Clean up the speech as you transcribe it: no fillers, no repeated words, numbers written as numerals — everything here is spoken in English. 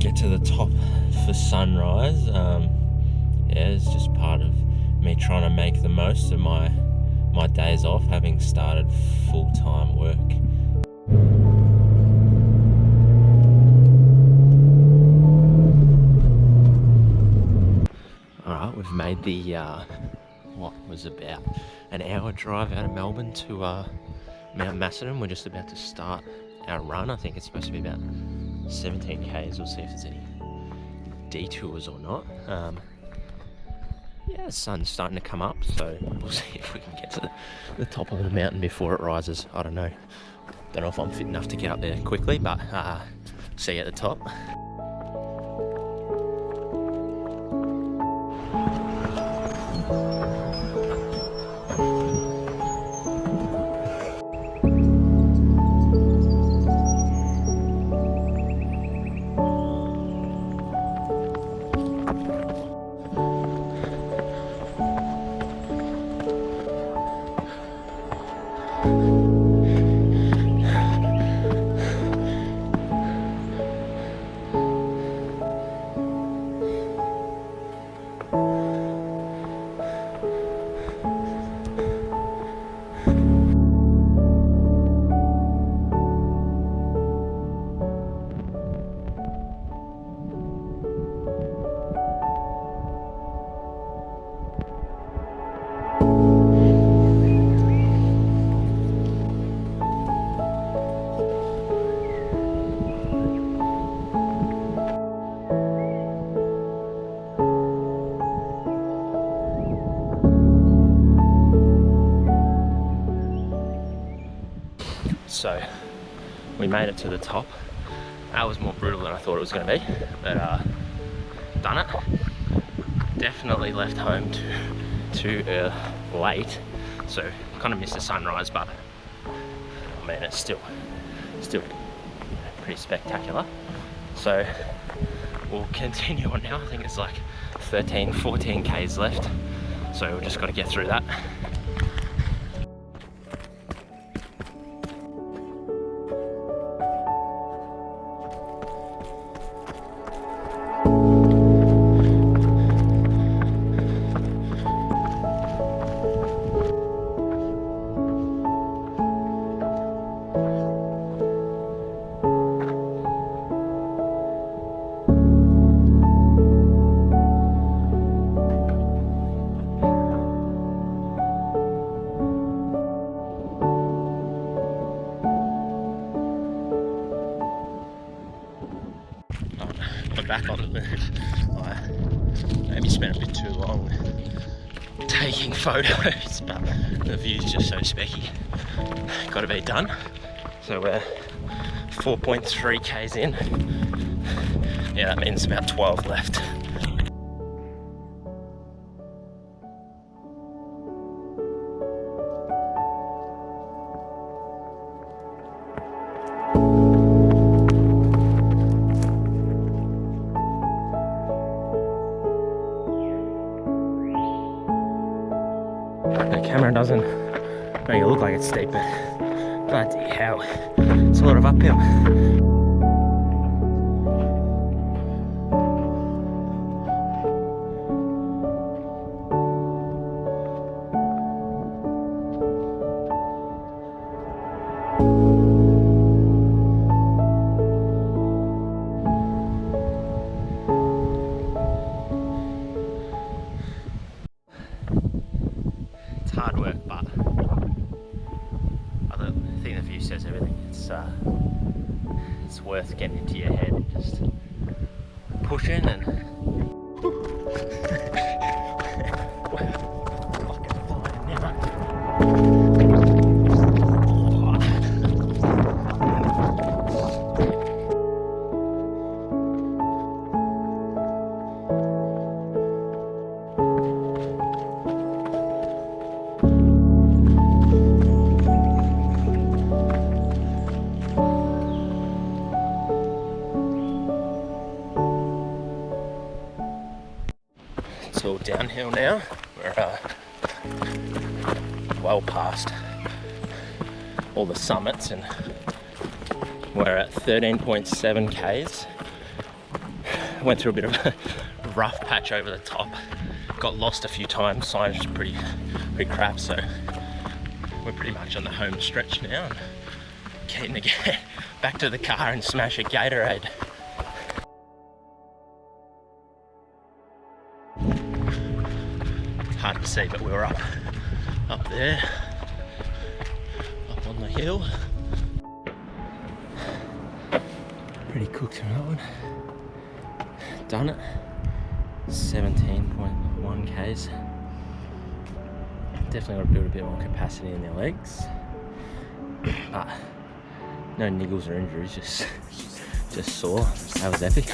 it to the top for sunrise. Yeah, it's just part of me trying to make the most of my days off, having started full-time work. Alright, we've made the what was about an hour drive out of Melbourne to Mount Macedon. We're just about to start our run. I think it's supposed to be about 17 k's. We'll see if there's any detours or not. Yeah, the sun's starting to come up, so we'll see if we can get to the top of the mountain before it rises. I don't know if I'm fit enough to get up there quickly, but see you at the top. So we made it to the top. That was more brutal than I thought it was going to be, but done it. Definitely left home too late, so kind of missed the sunrise, but I mean it's still pretty spectacular. So we'll continue on now. I think it's like 13-14 k's left, so we've just got to get through that. Back on the move. I maybe spent a bit too long taking photos, but the view's just so specky. Got to be done. So we're 4.3 k's in. Yeah, that means about 12 left. The camera doesn't make it look like it's steep, but bloody hell, it's a lot of uphill. Hard work, but I think the view says everything. It's worth getting into your head and just pushing and fucking flying now. It's all downhill now. We're well past all the summits and we're at 13.7 k's. Went through a bit of a rough patch over the top. Got lost a few times, signage was pretty crap, so we're pretty much on the home stretch now. And keen to get back to the car and smash a Gatorade. Hard to see, but we were up there, up on the hill. Pretty cooked on that one. Done it. 17.1 k's. Definitely got to build a bit more capacity in their legs. But no niggles or injuries, just sore. That was epic.